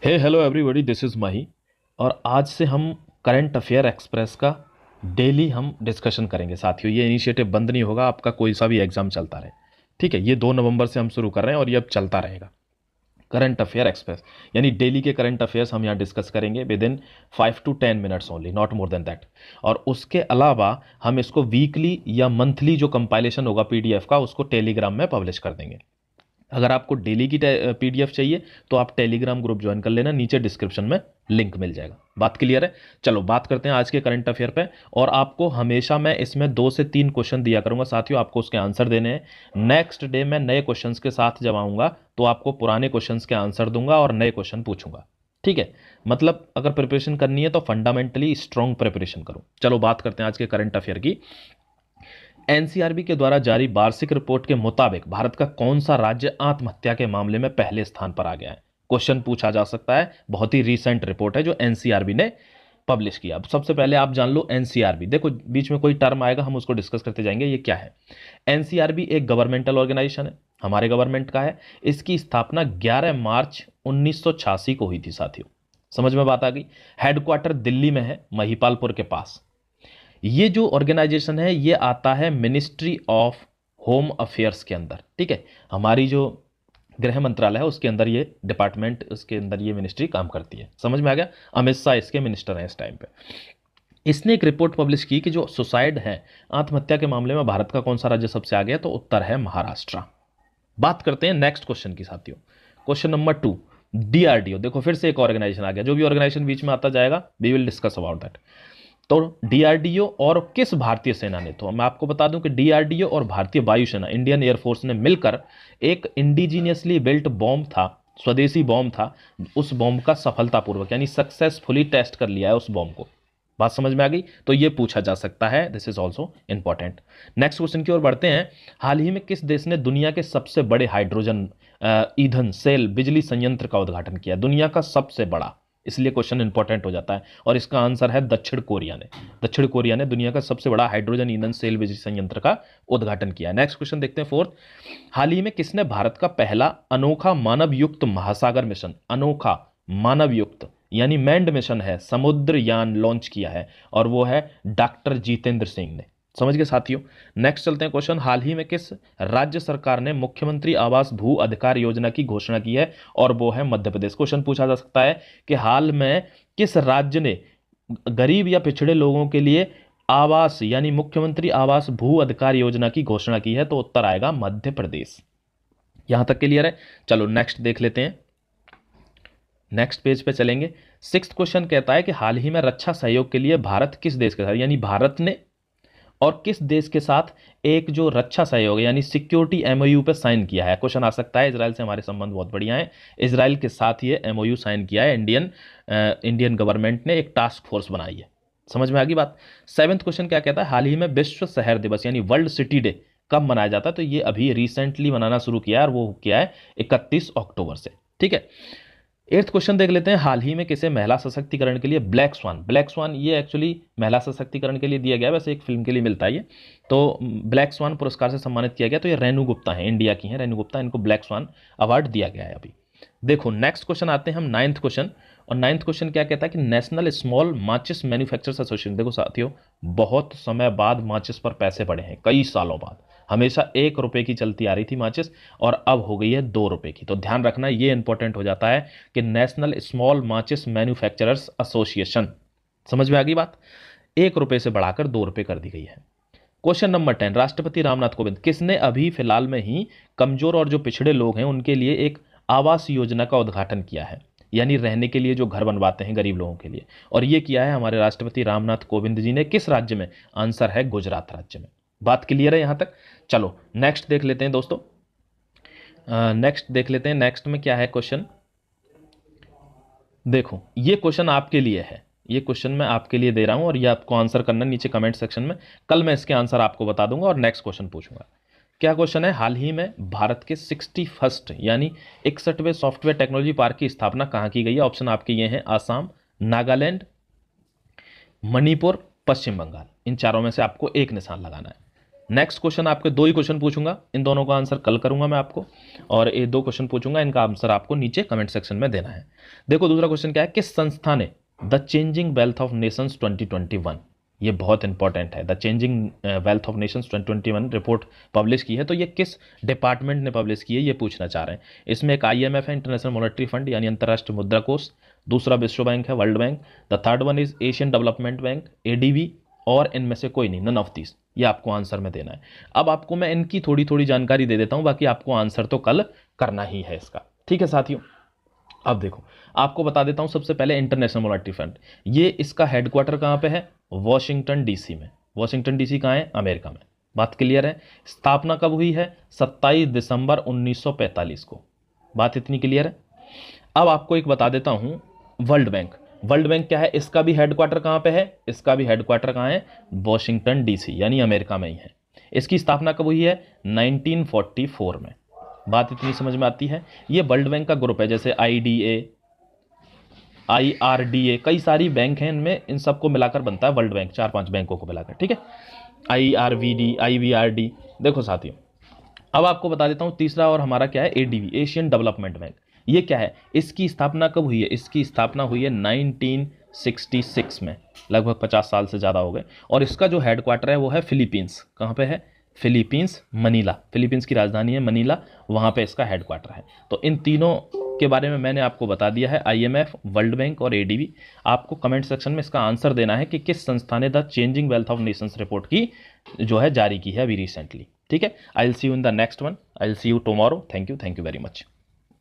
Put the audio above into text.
Hey hello everybody, this is Mahi. और आज से हम करंट अफेयर एक्सप्रेस का डेली हम डिस्कशन करेंगे साथियों। ये इनिशिएटिव बंद नहीं होगा, आपका कोई सा भी एग्जाम चलता रहे। ठीक है, ये 2 नवंबर से हम शुरू कर रहे हैं और ये अब चलता रहेगा। करंट अफेयर एक्सप्रेस यानी डेली के करंट अफेयर्स हम यहाँ डिस्कस करेंगे with in 5 to 10 minutes only, not more than that. और उसके अलावा हम इसको वीकली या मंथली जो कंपाइलेशन होगा पीडीएफ का, उसको टेलीग्राम में पब्लिश कर देंगे। अगर आपको डेली की पीडीएफ चाहिए तो आप टेलीग्राम ग्रुप ज्वाइन कर लेना, नीचे डिस्क्रिप्शन में लिंक मिल जाएगा। बात क्लियर है? चलो बात करते हैं आज के करंट अफेयर पे। और आपको हमेशा मैं इसमें 2 से 3 क्वेश्चन दिया करूंगा साथियों, आपको उसके आंसर देने हैं। नेक्स्ट डे मैं नए क्वेश्चंस के साथ जब आऊंगा तो आपको पुराने क्वेश्चंस के आंसर दूंगा और नए क्वेश्चन पूछूंगा। ठीक है, मतलब अगर प्रिपरेशन करनी है तो फंडामेंटली स्ट्रॉन्ग प्रिपरेशन करो। चलो बात करते हैं आज के करंट अफेयर की। एनसीआरबी के द्वारा जारी वार्षिक रिपोर्ट के मुताबिक भारत का कौन सा राज्य आत्महत्या के मामले में पहले स्थान पर आ गया है? क्वेश्चन पूछा जा सकता है। बहुत ही रीसेंट रिपोर्ट है जो एनसीआरबी ने पब्लिश किया। अब सबसे पहले आप जान लो एनसीआरबी। देखो बीच में कोई टर्म आएगा, हम उसको डिस्कस करते जाएंगे। ये क्या है? एनसीआरबी एक गवर्नमेंटल ऑर्गेनाइजेशन है, हमारे गवर्नमेंट का है। इसकी स्थापना 11 मार्च 1986 को हुई थी साथियों। समझ में बात आ गई? हेडक्वार्टर दिल्ली में है, महिपालपुर के पास। ये जो ऑर्गेनाइजेशन है ये आता है मिनिस्ट्री ऑफ होम अफेयर्स के अंदर। ठीक है, हमारी जो गृह मंत्रालय है उसके अंदर ये डिपार्टमेंट, उसके अंदर ये मिनिस्ट्री काम करती है। समझ में आ गया? अमित शाह इसके मिनिस्टर हैं इस टाइम पे। इसने एक रिपोर्ट पब्लिश की कि जो सुसाइड है, आत्महत्या के मामले में भारत का कौन सा राज्य सबसे आगे है, तो उत्तर है महाराष्ट्र। बात करते हैं नेक्स्ट क्वेश्चन की साथियों। Question number 2, DRDO. देखो फिर से एक ऑर्गेनाइजेशन आ गया। जो भी ऑर्गेनाइजेशन बीच में आता जाएगा we will discuss about that. तो डीआरडीओ और किस भारतीय सेना ने, तो मैं आपको बता दूं कि डीआरडीओ और भारतीय वायुसेना, इंडियन एयरफोर्स ने मिलकर एक इंडिजीनियसली बिल्ट बॉम्ब था, स्वदेशी बॉम्ब था। उस बॉम्ब का सफलतापूर्वक यानी सक्सेसफुली टेस्ट कर लिया है उस बॉम्ब को। बात समझ में आ गई? तो ये पूछा जा सकता है, this is also important. Next question की ओर बढ़ते हैं। हाल ही में किस देश ने दुनिया के सबसे बड़े हाइड्रोजन ईंधन सेल बिजली संयंत्र का उद्घाटन किया? दुनिया का सबसे बड़ा, इसलिए क्वेश्चन इंपॉर्टेंट हो जाता है। और इसका आंसर है दक्षिण कोरिया ने। दक्षिण कोरिया ने दुनिया का सबसे बड़ा हाइड्रोजन ईंधन सेल बिजली संयंत्र का उद्घाटन किया। नेक्स्ट क्वेश्चन देखते हैं 4th। हाल ही में किसने भारत का पहला अनोखा मानव युक्त महासागर मिशन, अनोखा मानव युक्त यानी मैंड मिशन है, समुद्रयान लॉन्च किया है? और वो है डॉक्टर जितेंद्र सिंह ने। समझ गए साथियों? नेक्स्ट चलते हैं क्वेश्चन। हाल ही में किस राज्य सरकार ने मुख्यमंत्री आवास भू अधिकार योजना की घोषणा की है? और वो है मध्य प्रदेश। क्वेश्चन पूछा जा सकता है कि हाल में किस राज्य ने गरीब या पिछड़े लोगों के लिए आवास यानी मुख्यमंत्री आवास भू अधिकार योजना की घोषणा की है? तो उत्तर आएगा मध्य प्रदेश। यहां तक क्लियर है? चलो नेक्स्ट देख लेते हैं, नेक्स्ट पेज पे चलेंगे। 6th क्वेश्चन कहता है कि हाल ही में रक्षा सहयोग के लिए भारत किस देश के साथ, यानी भारत ने और किस देश के साथ एक जो रक्षा सहयोग यानी सिक्योरिटी एमओयू पे साइन किया है? क्वेश्चन आ सकता है। इजराइल से हमारे संबंध बहुत बढ़िया हैं, इजराइल के साथ ये एमओयू साइन किया है। इंडियन गवर्नमेंट ने एक टास्क फोर्स बनाई है। समझ में आ गई बात? 7th क्वेश्चन क्या कहता है? हाल ही में विश्व शहर दिवस यानी वर्ल्ड सिटी डे कब मनाया जाता है? तो ये अभी रिसेंटली मनाना शुरू किया है और वो किया है 31 अक्टूबर से। ठीक है, 8th क्वेश्चन देख लेते हैं। हाल ही में किसे महिला सशक्तिकरण के लिए ब्लैक स्वान, ब्लैक स्वान ये एक्चुअली महिला सशक्तिकरण के लिए दिया गया, वैसे एक फिल्म के लिए मिलता है ये, तो ब्लैक स्वान पुरस्कार से सम्मानित किया गया। तो ये रेणु गुप्ता है, इंडिया की हैं रेणु गुप्ता, इनको ब्लैक स्वान अवार्ड दिया गया है अभी। देखो नेक्स्ट क्वेश्चन आते हैं हम 9th क्वेश्चन। और 9th क्वेश्चन क्या कहता है कि नेशनल स्मॉल माचिस मैन्युफैक्चरर्स एसोसिएशन। देखो साथियों, बहुत समय बाद माचिस पर पैसे बढ़े हैं, कई सालों बाद। हमेशा 1 रुपए की चलती आ रही थी माचिस और अब हो गई है 2 रुपए की। तो ध्यान रखना, ये इंपॉर्टेंट हो जाता है कि नेशनल स्मॉल माचिस मैन्युफैक्चरर्स एसोसिएशन। समझ में आ गई बात? 1 रुपए से बढ़ाकर 2 रुपए कर दी गई है। क्वेश्चन नंबर 10, राष्ट्रपति रामनाथ कोविंद किसने अभी फिलहाल में ही कमजोर और जो पिछड़े लोग हैं उनके लिए एक आवास योजना का उद्घाटन किया है, यानी रहने के लिए जो घर बनवाते हैं गरीब लोगों के लिए? और ये किया है हमारे राष्ट्रपति रामनाथ कोविंद जी ने। किस राज्य में? आंसर है गुजरात राज्य में। बात क्लियर है यहां तक? चलो नेक्स्ट देख लेते हैं दोस्तों। नेक्स्ट देख लेते हैं। नेक्स्ट में क्या है क्वेश्चन? देखो ये क्वेश्चन आपके लिए है, ये क्वेश्चन मैं आपके लिए दे रहा हूं और ये आपको आंसर करना नीचे कमेंट सेक्शन में। कल मैं इसके आंसर आपको बता दूंगा और नेक्स्ट क्वेश्चन पूछूंगा। क्या क्वेश्चन है? हाल ही में भारत के 61st यानी 61वें सॉफ्टवेयर टेक्नोलॉजी पार्क की स्थापना कहां की गई है? ऑप्शन आपके ये हैं, आसाम, नागालैंड, मणिपुर, पश्चिम बंगाल। इन चारों में से आपको एक निशान लगाना है। नेक्स्ट क्वेश्चन आपके दो ही क्वेश्चन पूछूंगा, इन दोनों का आंसर कल करूंगा मैं आपको, और ये दो क्वेश्चन पूछूंगा, इनका आंसर आपको नीचे कमेंट सेक्शन में देना है। देखो दूसरा क्वेश्चन क्या है, किस संस्था ने the changing wealth of Nations 2021, ये बहुत इंपॉर्टेंट है, the changing wealth of Nations 2021 report publish की है, तो ये किस डिपार्टमेंट ने पब्लिश की है ये पूछना चाह रहे हैं। इसमें एक IMF है, इंटरनेशनल मॉनेटरी फंड यानी अंतर्राष्ट्रीय मुद्रा कोष, दूसरा विश्व बैंक है, world bank, the third one is Asian development bank, ADB, और इनमें से कोई नहीं, नन ऑफ दिस, ये आपको आंसर में देना है। अब आपको मैं इनकी थोड़ी थोड़ी जानकारी दे देता हूं, बाकी आपको आंसर तो कल करना ही है इसका, ठीक है साथियों। अब देखो आपको बता देता हूं, सबसे पहले इंटरनेशनल मॉनेटरी फंड, ये इसका हेडक्वार्टर कहां पे है, वॉशिंगटन DC में। वॉशिंगटन DC कहां है, अमेरिका में। बात क्लियर है। स्थापना कब हुई है, 27 दिसंबर 1945 को। बात इतनी क्लियर है। अब आपको एक बता देता हूं, वर्ल्ड बैंक, वर्ल्ड बैंक क्या है, इसका भी हेडक्वार्टर कहां पे है, इसका भी हेडक्वार्टर कहां है, वॉशिंगटन DC यानी अमेरिका में ही है। इसकी स्थापना कब हुई है, 1944 में। बात इतनी समझ में आती है। ये वर्ल्ड बैंक का ग्रुप है, जैसे IDA, IRDA, कई सारी बैंक हैं, इनमें इन सबको मिलाकर बनता है वर्ल्ड बैंक, 4-5 बैंकों को मिलाकर, ठीक है। IRVD, IVRD। देखो साथियों, अब आपको बता देता हूं तीसरा और हमारा क्या है, ADB, एशियन डेवलपमेंट बैंक। ये क्या है, इसकी स्थापना कब हुई है, इसकी स्थापना हुई है 1966 में, लगभग 50 साल से ज़्यादा हो गए। और इसका जो हेडक्वार्टर है वो है फिलीपींस। कहाँ पे है, फिलीपींस, मनीला। फिलीपींस की राजधानी है मनीला, वहाँ पे इसका हेडक्वार्टर है। तो इन तीनों के बारे में मैंने आपको बता दिया है, IMF, वर्ल्ड बैंक और ADB। आपको कमेंट सेक्शन में इसका आंसर देना है कि किस संस्था ने the changing wealth of Nations report की जो है जारी की है अभी रिसेंटली, ठीक है। I will see you in the next one, I will see you tomorrow. Thank you very much.